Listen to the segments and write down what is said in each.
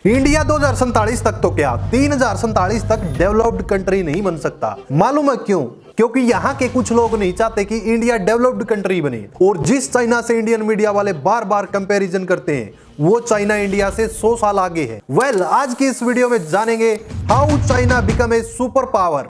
India 2047 तक तो क्या 3047 तक डेवलप्ड कंट्री नहीं बन सकता। मालूम है क्यों? क्योंकि यहाँ के कुछ लोग नहीं चाहते कि इंडिया डेवलप्ड कंट्री बने। और जिस चाइना से इंडियन मीडिया वाले बार बार कंपैरिजन करते हैं वो चाइना इंडिया से 100 साल आगे है। वेल, आज की इस वीडियो में जानेंगे how China become a super power.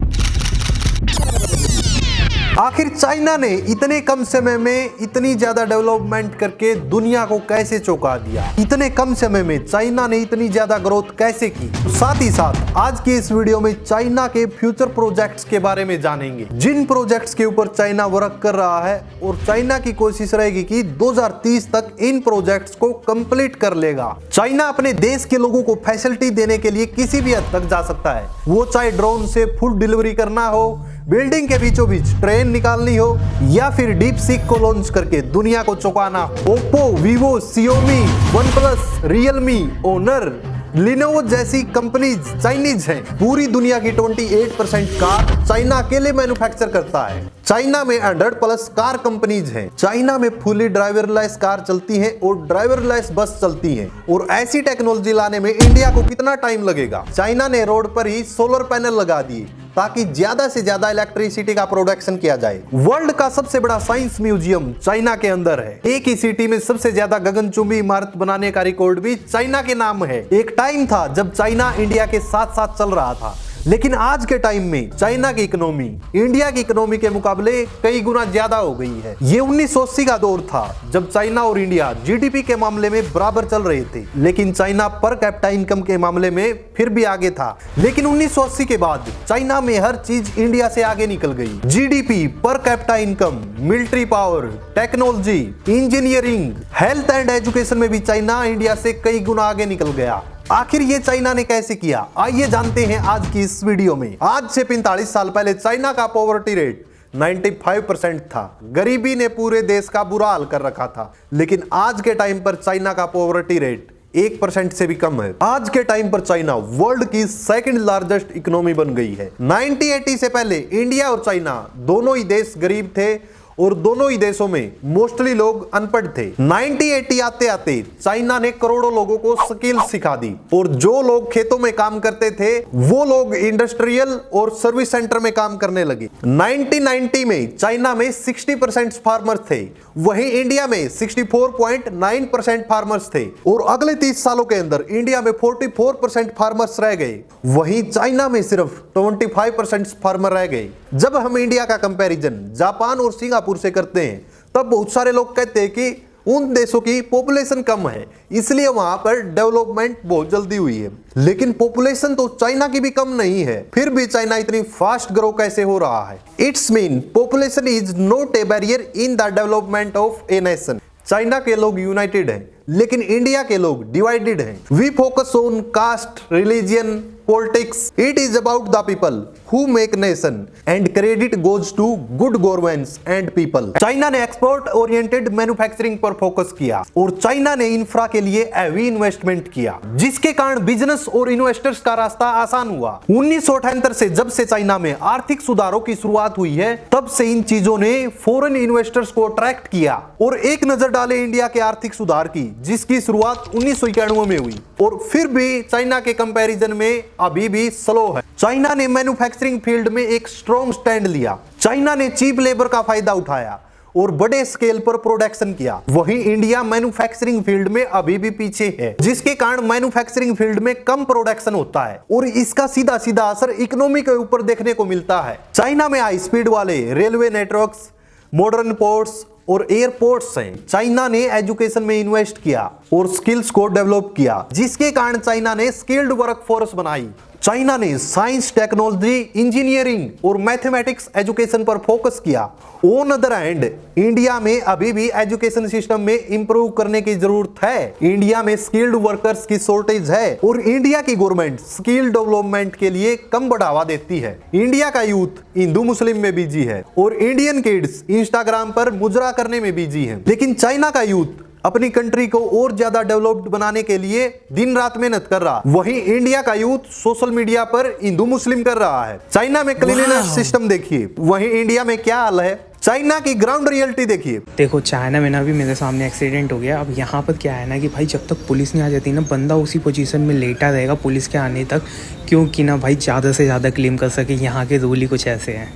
आखिर चाइना ने इतने कम समय में इतनी ज्यादा डेवलपमेंट करके दुनिया को कैसे चौंका दिया? इतने कम समय में चाइना ने इतनी ज्यादा ग्रोथ कैसे की? साथ ही साथ आज की इस वीडियो में चाइना के फ्यूचर प्रोजेक्ट्स के बारे में जानेंगे, जिन प्रोजेक्ट्स के ऊपर चाइना वर्क कर रहा है और चाइना की कोशिश रहेगी कि 2030 तक इन प्रोजेक्ट्स को कंप्लीट कर लेगा। चाइना अपने देश के लोगों को फैसिलिटी देने के लिए किसी भी हद तक जा सकता है, वो चाहे ड्रोन से फूड डिलीवरी करना हो, बिल्डिंग के बीचों बीच ट्रेन निकालनी हो, या फिर डीप सीक को लॉन्च करके दुनिया को चौंकाना। Oppo, Vivo, Xiaomi, OnePlus, Realme, Honor, Lenovo जैसी कंपनीज चाइनीज हैं। पूरी दुनिया की 28% कार चाइना अकेले मैन्युफैक्चर करता है। चाइना में 100+ कार कंपनीज हैं। चाइना में फुली ड्राइवरलेस कार चलती हैं और ड्राइवरलेस बस चलती हैं। और ऐसी टेक्नोलॉजी लाने में इंडिया को कितना टाइम लगेगा? चाइना ने रोड पर ही सोलर पैनल लगा दिए ताकि ज्यादा से ज्यादा इलेक्ट्रिसिटी का प्रोडक्शन किया जाए। वर्ल्ड का सबसे बड़ा साइंस म्यूजियम चाइना के अंदर है। एक ही सिटी में सबसे ज्यादा गगनचुंबी इमारत बनाने का रिकॉर्ड भी चाइना के नाम है। एक टाइम था जब चाइना इंडिया के साथ साथ चल रहा था, लेकिन आज के टाइम में चाइना की इकोनॉमी इंडिया की इकोनॉमी के मुकाबले कई गुना ज्यादा हो गई है। ये 1980 का दौर था जब चाइना और इंडिया जीडीपी के मामले में बराबर चल रहे थे, लेकिन चाइना पर कैपिटा इनकम के मामले में फिर भी आगे था। लेकिन 1980 के बाद चाइना में हर चीज इंडिया से आगे निकल गई। GDP, per capita income, military power, technology, engineering, health and education में भी चाइना इंडिया से कई गुना आगे निकल गया। आखिर ये चाइना ने कैसे किया? आइए जानते हैं आज की इस वीडियो में। आज से 45 साल पहले चाइना का पॉवर्टी रेट 95% था। गरीबी ने पूरे देश का बुरा हाल कर रखा था। लेकिन आज के टाइम पर चाइना का पॉवर्टी रेट 1% से भी कम है। आज के टाइम पर चाइना वर्ल्ड की सेकंड लार्जेस्ट इकोनॉमी बन गई है। 1980 से पहले इंडिया और चाइना दोनों ही देश गरीब थे और दोनों ही देशों में मोस्टली लोग अनपढ़ थे। 1980 आते आते चाइना ने करोड़ों लोगों को स्किल सिखा दी और जो लोग खेतों में काम करते थे वो लोग इंडस्ट्रियल और सर्विस सेंटर में काम करने लगे। 1990 में चाइना में 60% फार्मर्स थे, वहीं इंडिया में 64.9% फार्मर्स थे। और अगले 30 सालों के अंदर इंडिया में 44% फार्मर्स रह गए, वहीं चाइना में सिर्फ 25% फार्मर रह गए। जब हम इंडिया का कंपैरिजन जापान और सिंगापुर से करते हैं तब बहुत सारे लोग कहते हैं कि उन देशों की पॉपुलेशन कम है, इसलिए वहां पर डेवलपमेंट बहुत जल्दी हुई है। लेकिन पॉपुलेशन तो चाइना की भी कम नहीं है, फिर भी चाइना इतनी फास्ट ग्रो कैसे हो रहा है? It's mean population is not a barrier in the development of a nation. China के लोग यूनाइटेड हैं, लेकिन इंडिया के लोग डिवाइडेड हैं। We focus on caste, religion, politics. It is about the people who make nation and credit goes to good governance and people. China ने export oriented manufacturing पर focus किया और चाइना ने इंफ्रा के लिए हैवी इन्वेस्टमेंट किया, जिसके कारण बिजनेस और इन्वेस्टर्स का रास्ता आसान हुआ। 1978 से जब से चाइना में आर्थिक सुधारों की शुरुआत हुई है, तब से इन चीजों ने फॉरेन इन्वेस्टर्स को अट्रैक्ट किया। और एक नजर डाले इंडिया के आर्थिक सुधार की, जिसकी शुरुआत 1991 में हुई और फिर भी चाइना के कंपैरिजन में अभी भी स्लो है। चाइना ने मैन्युफैक्चरिंग फील्ड में एक स्ट्रॉन्ग स्टैंड लिया। चाइना ने चीप लेबर का फायदा उठाया और बड़े स्केल पर प्रोडक्शन किया। वहीं इंडिया मैन्युफैक्चरिंग फील्ड में अभी भी पीछे है, जिसके कारण मैन्युफैक्चरिंग फील्ड में कम प्रोडक्शन होता है और इसका सीधा सीधा असर इकोनॉमी के ऊपर देखने को मिलता है। चाइना में हाई स्पीड वाले रेलवे नेटवर्क्स, मॉडर्न पोर्ट्स और एयरपोर्ट्स हैं। चाइना ने एजुकेशन में इन्वेस्ट किया और स्किल्स को डेवलप किया, जिसके कारण चाइना ने स्किल्ड वर्कफोर्स बनाई। चाइना ने साइंस, टेक्नोलॉजी, इंजीनियरिंग और मैथमेटिक्स एजुकेशन पर फोकस किया। ऑन अदर हैंड इंडिया में अभी भी एजुकेशन सिस्टम में इंप्रूव करने की जरूरत है। इंडिया में स्किल्ड वर्कर्स की शॉर्टेज है और इंडिया की गवर्नमेंट स्किल डेवलपमेंट के लिए कम बढ़ावा देती है। इंडिया का यूथ हिंदू मुस्लिम में बिजी है और इंडियन किड्स इंस्टाग्राम पर मुजरा करने में बिजी है। लेकिन चाइना का यूथ अपनी कंट्री को और ज्यादा डेवलप्ड बनाने के लिए दिन रात मेहनत कर रहा। वहीं इंडिया का यूथ सोशल मीडिया पर हिंदू मुस्लिम कर रहा है। चाइना में क्लीनलीनेस सिस्टम देखिए, वहीं इंडिया में क्या हाल है। चाइना की ग्राउंड रियलिटी देखिए। देखो चाइना में ना भी मेरे सामने एक्सीडेंट हो गया। अब यहाँ पर क्या है ना कि भाई जब तक पुलिस नहीं आ जाती ना, बंदा उसी पोजीशन में लेटा रहेगा पुलिस के आने तक, क्योंकि ना भाई ज़्यादा से ज़्यादा क्लेम कर सके। यहाँ के रूल ही कुछ ऐसे हैं।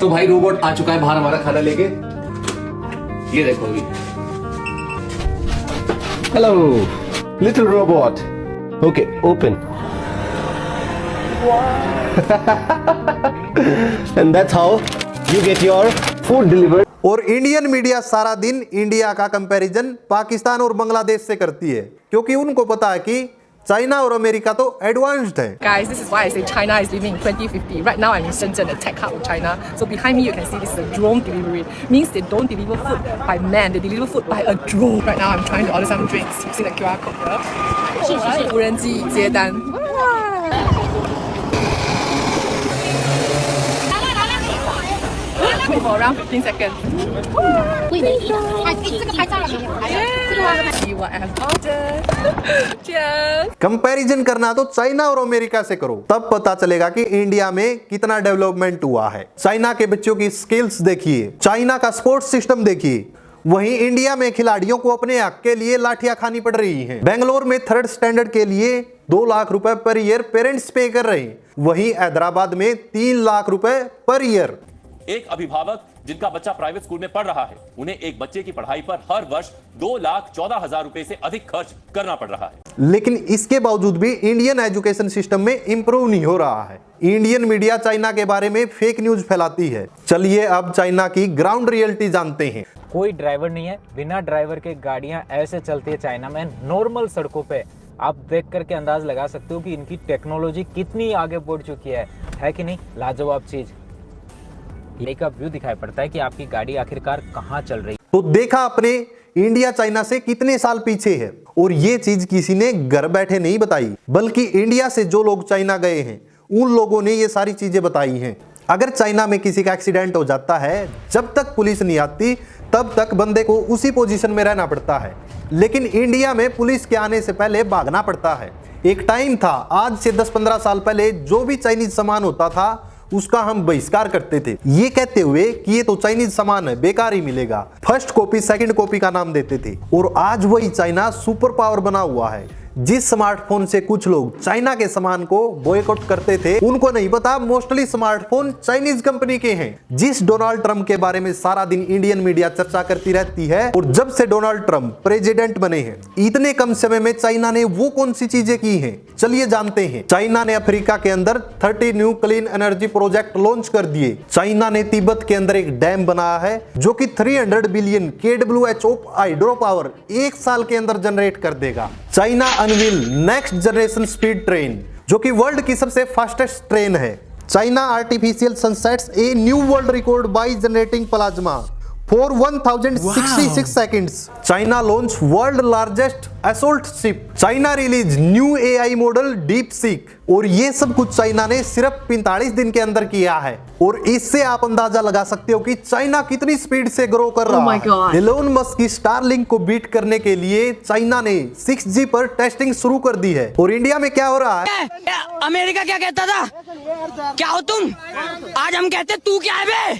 तो भाई रोबोट आ चुका है बाहर हमारा खाना लेके, ये देखो अभी। Hello, little robot. Okay, open. And that's how you get your food delivered. और इंडियन मीडिया सारा दिन इंडिया का कंपैरिजन पाकिस्तान और बांग्लादेश से करती है, क्योंकि उनको पता है कि चाइना और अमेरिका तो एडवांस्ड है। Guys, this is why I say China is living in 2050. Right now I'm in Shenzhen, the tech hub of China. So behind me you can see this is a drone delivery. Means they don't deliver food by man, they deliver food by a drone. Right now I'm trying to order some drinks. You see the QR code here? 无人机接单。Wait for around 15 seconds. See what I have ordered. Cheers. Comparison करना तो China और America से करो, तब पता चलेगा कि India में कितना डेवलपमेंट हुआ है। चाइना के बच्चों की स्किल्स देखिए, चाइना का स्पोर्ट्स सिस्टम देखिए। वहीं इंडिया में खिलाड़ियों को अपने हक के लिए लाठियां खानी पड़ रही हैं। बेंगलोर में 3rd स्टैंडर्ड के लिए 2 लाख रुपए पर ईयर पेरेंट्स पे कर रहे हैं। वहीं हैदराबाद में 3 लाख रुपए पर ईयर। एक अभिभावक जिनका बच्चा प्राइवेट स्कूल में पढ़ रहा है, उन्हें एक बच्चे की पढ़ाई पर हर वर्ष 2,14,000 रुपए से अधिक खर्च करना पड़ रहा है। लेकिन इसके बावजूद भी इंडियन एजुकेशन सिस्टम में इंप्रूव नहीं हो रहा है। इंडियन मीडिया चाइना के बारे में फेक न्यूज फैलाती है। चलिए अब चाइना की ग्राउंड रियलिटी जानते हैं। कोई ड्राइवर नहीं है, बिना ड्राइवर के गाड़ियां ऐसे चलती है चाइना में नॉर्मल सड़कों पे। आप देख करके अंदाज लगा सकते हो कि इनकी टेक्नोलॉजी कितनी आगे बढ़ चुकी है कि नहीं? लाजवाब चीज। ये का व्यू दिखाई पड़ता है कि आपकी गाड़ी आखिरकार कहाँ चल रही है। तो देखा अपने इंडिया चाइना से कितने साल पीछे है। और ये चीज किसी ने घर बैठे नहीं बताई, बल्कि इंडिया से जो लोग चाइना गए हैं उन लोगों ने ये सारी चीजें बताई हैं। अगर चाइना में किसी का एक्सीडेंट हो जाता है, जब तक पुलिस नहीं आती तब तक बंदे को उसी पोजीशन में रहना पड़ता है। लेकिन इंडिया में पुलिस के आने से पहले भागना पड़ता है। एक टाइम था, आज से 10-15 साल पहले, जो भी चाइनीज सामान होता था उसका हम बहिष्कार करते थे, ये कहते हुए कि ये तो चाइनीज सामान है, बेकार ही मिलेगा। फर्स्ट कॉपी सेकंड कॉपी का नाम देते थे। और आज वही चाइना सुपर पावर बना हुआ है। जिस स्मार्टफोन से कुछ लोग चाइना के सामान को बॉयकॉट करते थे, उनको नहीं पता मोस्टली स्मार्टफोन चाइनीज कंपनी के हैं। जिस डोनाल्ड ट्रंप के बारे में सारा दिन इंडियन मीडिया चर्चा करती रहती है, और जब से डोनाल्ड ट्रंप प्रेसिडेंट बने हैं, इतने कम समय में चाइना ने वो कौन सी चीजें की हैं, चलिए जानते हैं। चाइना ने अफ्रीका के अंदर 30 new clean energy project launch कर दिए। चाइना ने तिब्बत के अंदर एक डैम बनाया है जो कि 300 बिलियन kWh हाइड्रो पावर 1 साल के अंदर जनरेट कर देगा। China unveil next generation speed train, जो कि वर्ल्ड की सबसे फास्टेस्ट ट्रेन है। China artificial sunsets a new world record by generating plasma for 1066 seconds. China launch world largest assault ship. China release new AI model DeepSeek. और ये सब कुछ China ने सिर्फ 45 दिन के अंदर किया है। और इससे आप अंदाजा लगा सकते हो कि चाइना कितनी स्पीड से ग्रो कर रहा है। एलोन मस्क की स्टारलिंक को बीट करने के लिए चाइना ने 6G पर टेस्टिंग शुरू कर दी है। और इंडिया में क्या हो रहा है? अमेरिका क्या कहता था? क्या हो तुम? आज हम कहते तू क्या है बे?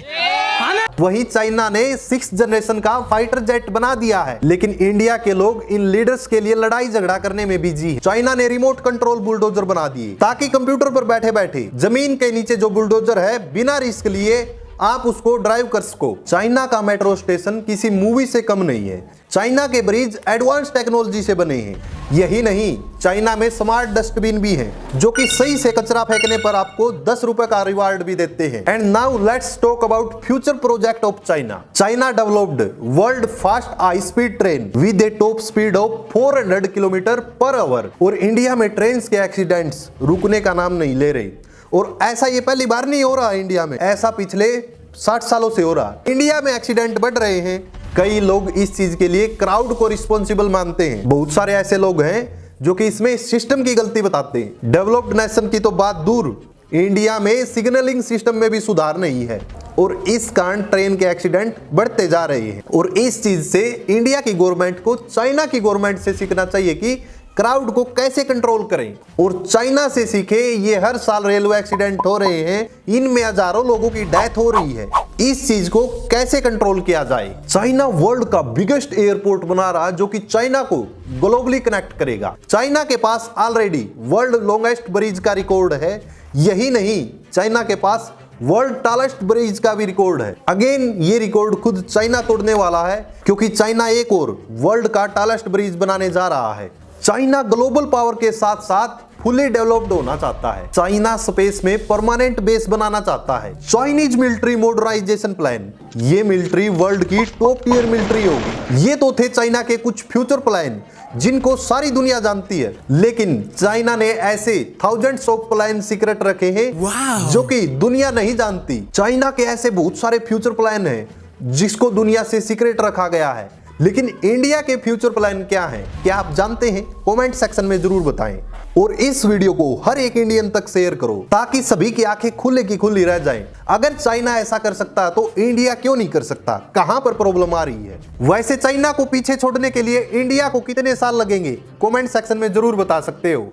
वही चाइना ने 6th जनरेशन का फाइटर जेट बना दिया है। लेकिन इंडिया के लोग इन लीडर्स के लिए लड़ाई झगड़ा करने में बिजी है। चाइना ने रिमोट कंट्रोल बुलडोजर बना दिए, ताकि कंप्यूटर पर बैठे बैठे जमीन के नीचे जो बुलडोजर है, बिना रिस्क लिए आप उसको ड्राइव कर सको। चाइना का मेट्रो स्टेशन किसी मूवी से कम नहीं है। चाइना के ब्रिज एडवांस टेक्नोलॉजी से बने हैं। यही नहीं, चाइना में स्मार्ट डस्टबिन भी हैं, जो कि सही से कचरा फेंकने पर आपको 10 रुपए का रिवार्ड भी देते हैं। And now let's talk about future project of China. China developed world fast high speed train with A top speed of 400 kilometre per hour. और इंडिया में ट्रेन के एक्सीडेंट्स रुकने का नाम नहीं ले रही। और ऐसा ये पहली बार नहीं हो रहा इंडिया में, ऐसा पिछले 60 सालों से हो रहा। इंडिया में एक्सीडेंट बढ़ रहे हैं। कई लोग इस चीज के लिए क्राउड को रिस्पॉन्सिबल मानते हैं। बहुत सारे ऐसे लोग हैं जो कि इसमें सिस्टम की गलती बताते हैं। डेवलप्ड नेशन की तो बात दूर, इंडिया में सिग्नलिंग सिस्टम में भी सुधार नहीं है। और इस कारण ट्रेन के एक्सीडेंट बढ़ते जा रहे हैं। और इस चीज से इंडिया की गवर्नमेंट को चाइना की गवर्नमेंट से सीखना चाहिए कि क्राउड को कैसे कंट्रोल करें। और चाइना से सीखे। ये हर साल रेलवे एक्सीडेंट हो रहे हैं, इनमें हजारों लोगों की डेथ हो रही है। इस चीज को कैसे कंट्रोल किया जाए। चाइना वर्ल्ड का बिगेस्ट एयरपोर्ट बना रहा है जो कि चाइना को ग्लोबली कनेक्ट करेगा। चाइना के पास ऑलरेडी वर्ल्ड लॉन्गेस्ट ब्रिज का रिकॉर्ड है। यही नहीं, चाइना के पास वर्ल्ड टॉलेस्ट ब्रिज का भी रिकॉर्ड है। अगेन ये रिकॉर्ड खुद चाइना तोड़ने वाला है क्योंकि चाइना एक और वर्ल्ड का टॉलेस्ट ब्रिज बनाने जा रहा है। चाइना ग्लोबल पावर के साथ साथ फुली डेवलप्ड होना चाहता है। चाइना स्पेस में परमानेंट बेस बनाना चाहता है। चाइनीज मिलिट्री मॉडर्नाइजेशन प्लान, ये मिलिट्री वर्ल्ड की टॉप टियर मिलिट्री होगी। ये तो थे चाइना के कुछ फ्यूचर प्लान जिनको सारी दुनिया जानती है, लेकिन चाइना ने ऐसे थाउजेंड्स ऑफ प्लान सीक्रेट रखे हैं जो कि दुनिया नहीं जानती। चाइना के ऐसे बहुत सारे फ्यूचर प्लान हैं जिसको दुनिया से सीक्रेट रखा गया है, लेकिन इंडिया के फ्यूचर प्लान क्या हैं, क्या आप जानते हैं? कमेंट सेक्शन में जरूर बताएं और इस वीडियो को हर एक इंडियन तक शेयर करो ताकि सभी की आंखें खुले की खुली रह जाएं। अगर चाइना ऐसा कर सकता है तो इंडिया क्यों नहीं कर सकता? कहां पर प्रॉब्लम आ रही है? वैसे चाइना को पीछे छोड़ने के लिए इंडिया को कितने साल लगेंगे? कमेंट सेक्शन में जरूर बता सकते हो।